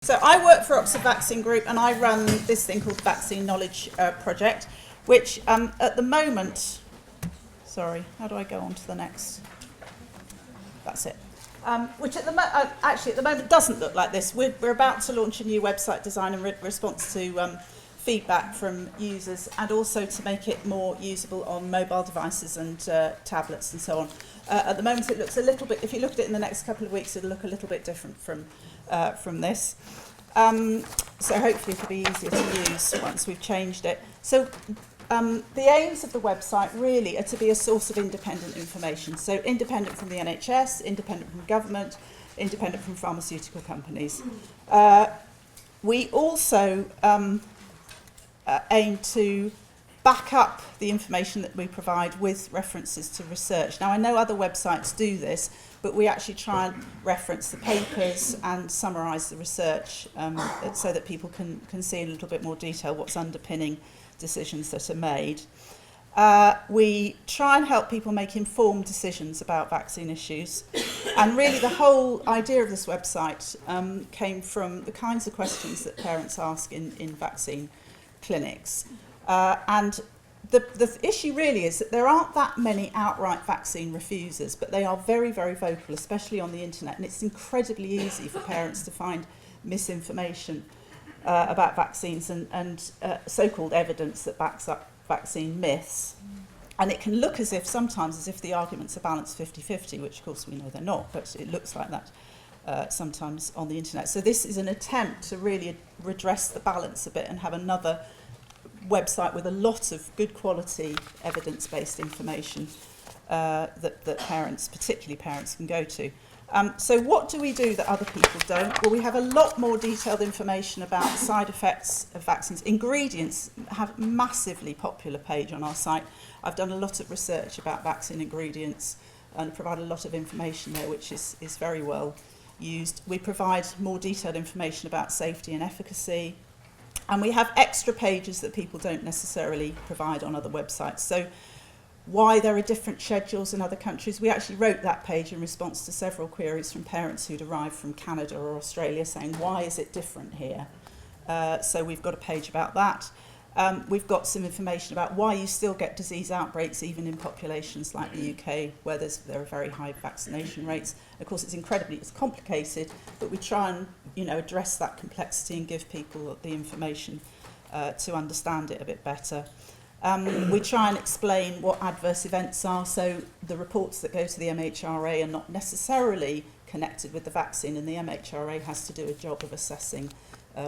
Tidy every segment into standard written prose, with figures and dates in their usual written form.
So I work for Oxford Vaccine Group and I run this thing called the Vaccine Knowledge Project, which at the moment, sorry, how do I go on to the next? That's it. Which actually at the moment doesn't look like this. We're about to launch a new website design in response to feedback from users, and also to make it more usable on mobile devices and tablets and so on. At the moment it looks a little bit, if you look at it in the next couple of weeks, it'll look a little bit different from this. So hopefully it'll be easier to use once we've changed it. So the aims of the website really are to be a source of independent information. So independent from the NHS, independent from government, independent from pharmaceutical companies. We also aim to back up the information that we provide with references to research. Now I know other websites do this, but we actually try and reference the papers and summarise the research so that people can see in a little bit more detail what's underpinning decisions that are made. We try and help people make informed decisions about vaccine issues. And really the whole idea of this website came from the kinds of questions that parents ask in vaccine clinics. And the issue really is that there aren't that many outright vaccine refusers, but they are very, very vocal, especially on the internet. And it's incredibly easy for parents to find misinformation about vaccines and so-called evidence that backs up vaccine myths. And it can look as if sometimes as if the arguments are balanced 50-50, which of course we know they're not, but it looks like that sometimes on the internet. So this is an attempt to really redress the balance a bit and have another website with a lot of good quality evidence-based information that parents, particularly parents, can go to. So what do we do that other people don't? Well, we have a lot more detailed information about side effects of vaccines. Ingredients have a massively popular page on our site. I've done a lot of research about vaccine ingredients and provide a lot of information there, which is very well used. We provide more detailed information about safety and efficacy. And we have extra pages that people don't necessarily provide on other websites. So why there are different schedules in other countries. We actually wrote that page in response to several queries from parents who'd arrived from Canada or Australia saying, why is it different here? So we've got a page about that. We've got some information about why you still get disease outbreaks even in populations like the UK where there are very high vaccination rates. Of course, it's complicated, but we try and address that complexity and give people the information to understand it a bit better. We try and explain what adverse events are, so the reports that go to the MHRA are not necessarily connected with the vaccine, and the MHRA has to do a job of assessing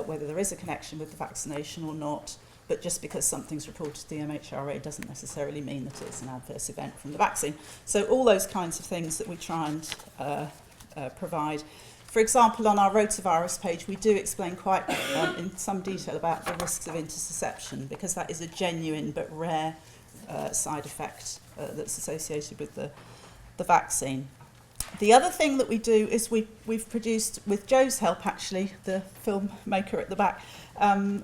whether there is a connection with the vaccination or not. But just because something's reported to the MHRA doesn't necessarily mean that it's an adverse event from the vaccine. So all those kinds of things that we try and provide. For example, on our rotavirus page, we do explain quite in some detail about the risks of interception, because that is a genuine but rare side effect that's associated with the vaccine. The other thing that we do is we've produced, with Joe's help actually, the filmmaker at the back,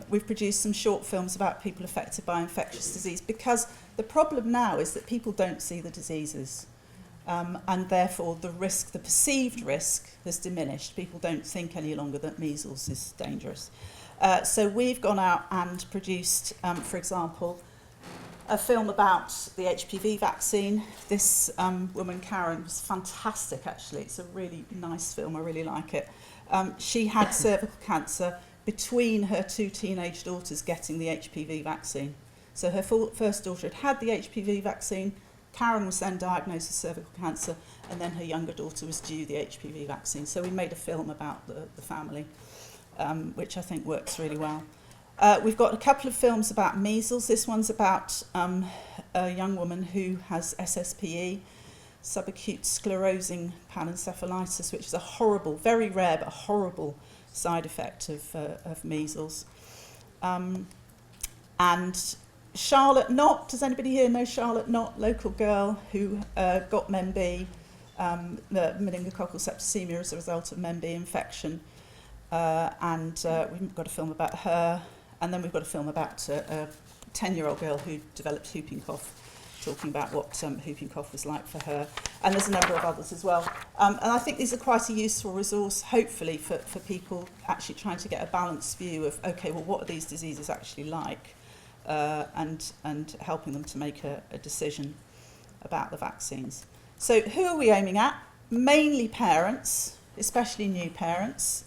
we've produced some short films about people affected by infectious disease, because the problem now is that people don't see the diseases. And therefore the perceived risk has diminished. People don't think any longer that measles is dangerous. So we've gone out and produced, for example, a film about the HPV vaccine. This woman, Karen, was fantastic actually. It's a really nice film, I really like it. She had cervical cancer between her two teenage daughters getting the HPV vaccine. So her first daughter had the HPV vaccine, Karen was then diagnosed with cervical cancer, and then her younger daughter was due the HPV vaccine. So we made a film about the family, which I think works really well. We've got a couple of films about measles. This one's about a young woman who has SSPE, subacute sclerosing panencephalitis, which is a horrible, very rare but horrible side effect of measles. And Charlotte Knott, does anybody here know Charlotte Knott, local girl who got MenB, meningococcal septicemia as a result of MenB infection. And we've got a film about her. And then we've got a film about a 10-year-old girl who developed whooping cough talking about what whooping cough was like for her. And there's a number of others as well. And I think these are quite a useful resource, hopefully, for people actually trying to get a balanced view of, okay, well, what are these diseases actually like? And helping them to make a decision about the vaccines. So who are we aiming at? Mainly parents, especially new parents.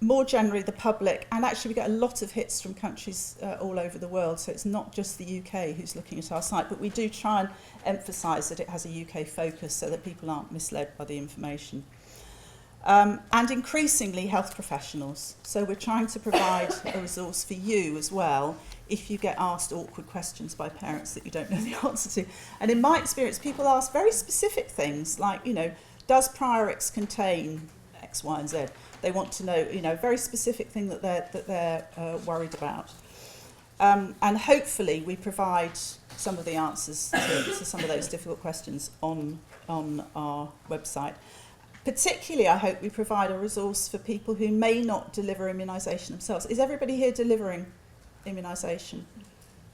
More generally the public, and actually we get a lot of hits from countries all over the world, so it's not just the UK who's looking at our site, but we do try and emphasise that it has a UK focus so that people aren't misled by the information. And increasingly health professionals. So we're trying to provide a resource for you as well if you get asked awkward questions by parents that you don't know the answer to. And in my experience, people ask very specific things like, you know, does Priorix contain X, Y, and Z? They want to know, you know, a very specific thing that they're worried about. And hopefully we provide some of the answers to some of those difficult questions on our website. Particularly, I hope we provide a resource for people who may not deliver immunisation themselves. Is everybody here delivering immunisation?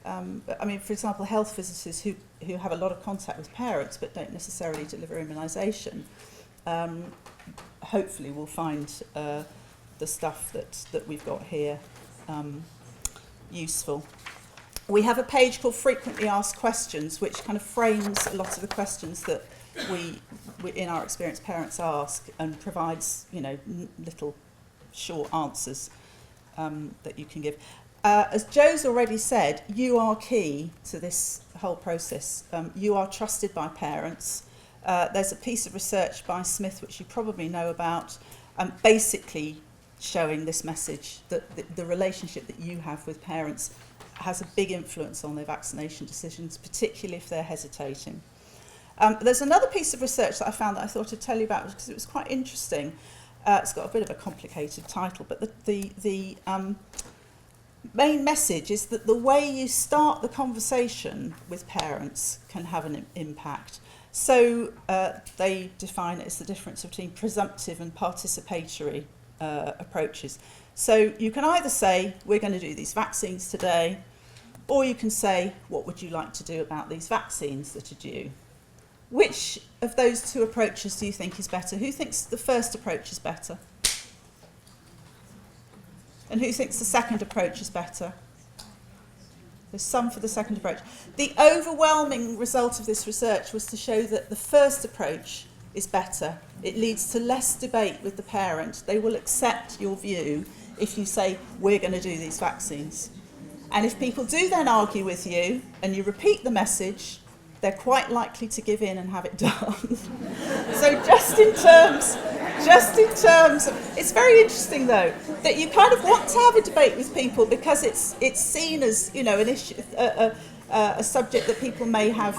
I mean, for example, health visitors who have a lot of contact with parents but don't necessarily deliver immunisation, hopefully will find the stuff that we've got here useful. We have a page called Frequently Asked Questions, which kind of frames a lot of the questions that we in our experience, parents ask, and provides, you know, little short answers that you can give. As Joe's already said, you are key to this whole process. You are trusted by parents. There's a piece of research by Smith, which you probably know about, basically showing this message that the relationship that you have with parents has a big influence on their vaccination decisions, particularly if they're hesitating. There's another piece of research that I found that I thought I'd tell you about because it was quite interesting. It's got a bit of a complicated title, but the main message is that the way you start the conversation with parents can have an impact. So they define it as the difference between presumptive and participatory approaches. So you can either say, we're going to do these vaccines today, or you can say, what would you like to do about these vaccines that are due? Which of those two approaches do you think is better? Who thinks the first approach is better? And who thinks the second approach is better? There's some for the second approach. The overwhelming result of this research was to show that the first approach is better. It leads to less debate with the parent. They will accept your view if you say, we're going to do these vaccines. And if people do then argue with you and you repeat the message, they're quite likely to give in and have it done. So just in terms of, it's very interesting though, that you kind of want to have a debate with people because it's seen as, you know, an issue, a subject that people may have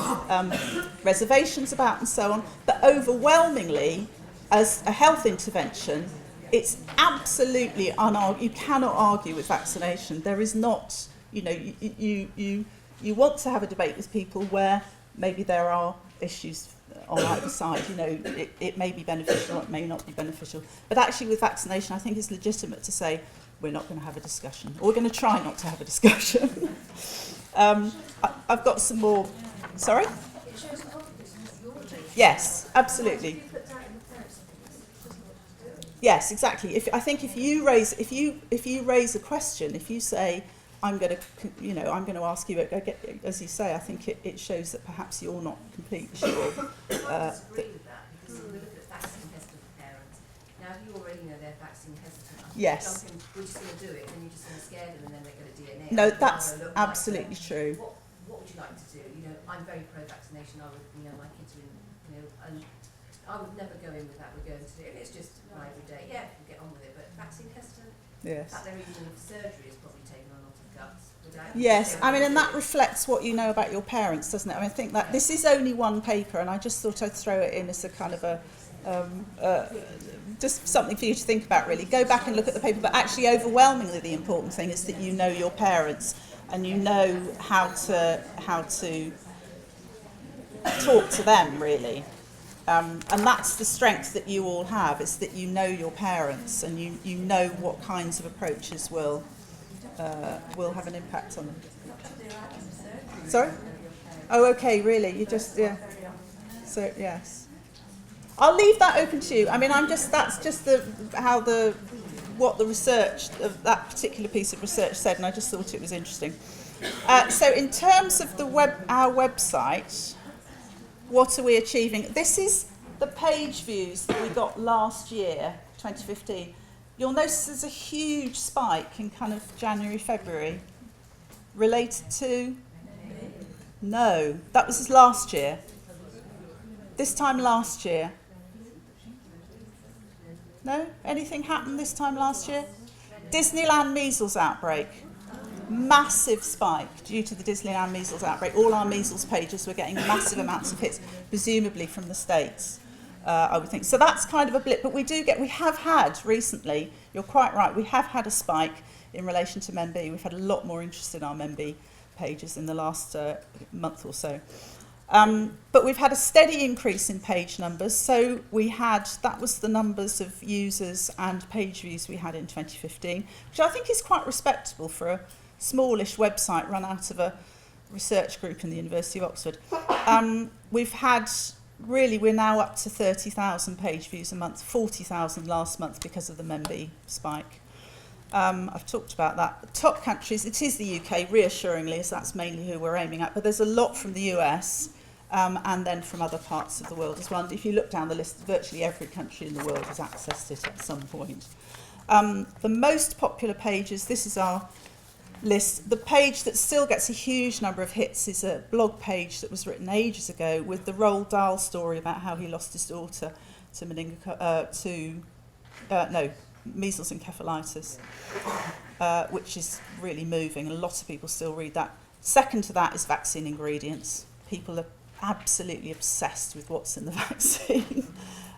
reservations about and so on, but overwhelmingly, as a health intervention, it's absolutely you cannot argue with vaccination. There is not, you know, you want to have a debate with people where maybe there are issues on either side, you know, it may be beneficial or it may not be beneficial. But actually with vaccination, I think it's legitimate to say, we're not going to have a discussion, or we're going to try not to have a discussion. I've got some more, sorry? Yes, absolutely. Yes, exactly. I think if you raise a question, if you say, I'm going to ask you, as you say, I think it shows that perhaps you're not completely sure. We look at vaccine hesitant parents. Now, if you already know they're vaccine hesitant, yes. We're just going to do it, and you're just going to scare them, and then they're going to DNA. No, that's absolutely true. What would you like to do? You know, I'm very pro-vaccination. I would, you know, my kids are in, you know, and I would never go in with that. We're going to do it. It's just my everyday. Yeah, we'll get on with it. But vaccine hesitant. Yes. In fact, they're even in surgery is probably taken on a lot of guts. Yes, I mean, and that reflects what you know about your parents, doesn't it? I mean, I think that this is only one paper, and I just thought I'd throw it in as a kind of just something for you to think about, really. Go back and look at the paper, but actually overwhelmingly the important thing is that you know your parents and you know how to talk to them, really. And that's the strength that you all have, is that you know your parents and you know what kinds of approaches will have an impact on them. Sorry? Oh, okay, really? You just, yeah. So, yes. I'll leave that open to you. I mean, that's just what the research of that particular piece of research said, and I just thought it was interesting. So in terms of our website, what are we achieving? This is the page views that we got last year, 2015. You'll notice there's a huge spike in kind of January, February. Related to? No, that was last year. This time last year. No? Anything happened this time last year? Disneyland measles outbreak. Massive spike due to the Disneyland measles outbreak. All our measles pages were getting massive amounts of hits, presumably from the States, I would think. So that's kind of a blip. But we have had recently, you're quite right, we have had a spike in relation to MemB. We've had a lot more interest in our MemB pages in the last month or so. But we've had a steady increase in page numbers. So that was the numbers of users and page views we had in 2015, which I think is quite respectable for a smallish website run out of a research group in the University of Oxford. We're now up to 30,000 page views a month, 40,000 last month because of the MemB spike. I've talked about that. The top countries, it is the UK, reassuringly, as that's mainly who we're aiming at, but there's a lot from the US and then from other parts of the world as well. And if you look down the list, virtually every country in the world has accessed it at some point. The most popular pages, this is our list. The page that still gets a huge number of hits is a blog page that was written ages ago with the Roald Dahl story about how he lost his daughter to measles encephalitis, which is really moving, and a lot of people still read that. Second to that is vaccine ingredients. People are absolutely obsessed with what's in the vaccine,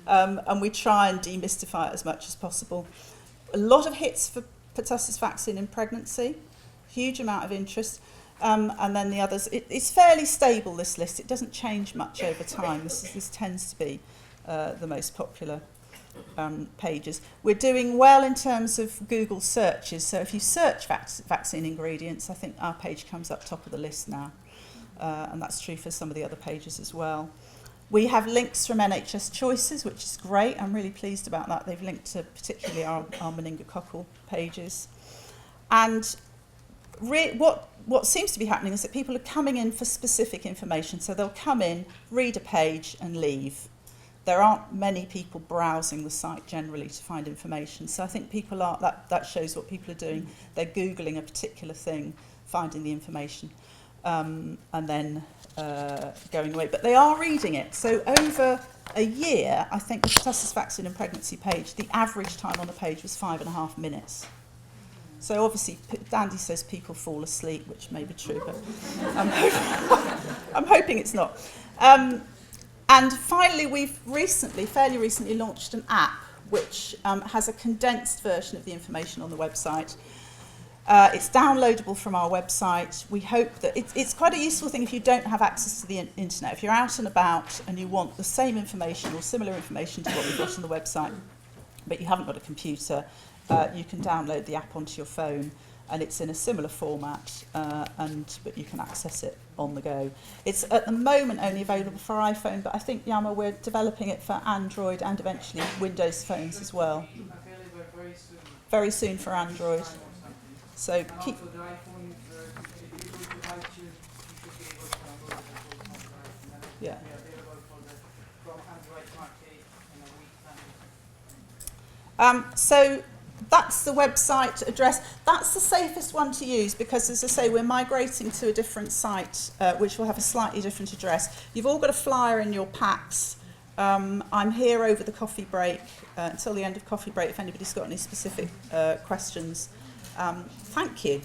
and we try and demystify it as much as possible. A lot of hits for pertussis vaccine in pregnancy, huge amount of interest, and then the others. It's fairly stable, this list. It doesn't change much over time. This tends to be the most popular pages. We're doing well in terms of Google searches. So if you search vaccine ingredients, I think our page comes up top of the list now. And that's true for some of the other pages as well. We have links from NHS Choices, which is great. I'm really pleased about that. They've linked to particularly our meningococcal pages. And what seems to be happening is that people are coming in for specific information. So they'll come in, read a page and leave. There aren't many people browsing the site generally to find information. So I think people are, that shows what people are doing. They're Googling a particular thing, finding the information, and then going away. But they are reading it. So over a year, I think the pertussis vaccine and pregnancy page, the average time on the page was 5.5 minutes. So obviously, Dandy says people fall asleep, which may be true, but I'm hoping it's not. And finally, we've fairly recently launched an app which has a condensed version of the information on the website. It's downloadable from our website. We hope that it's quite a useful thing if you don't have access to the internet. If you're out and about and you want the same information or similar information to what we've got on the website, but you haven't got a computer, you can download the app onto your phone, and it's in a similar format, but you can access it on the go. It's at the moment only available for iPhone, but I think, Yama, we're developing it for Android and eventually Windows phones as well. Very soon for Android. So keep. Yeah. So that's the website address. That's the safest one to use because, as I say, we're migrating to a different site, which will have a slightly different address. You've all got a flyer in your packs. I'm here over the coffee break until the end of coffee break if anybody's got any specific questions. Thank you.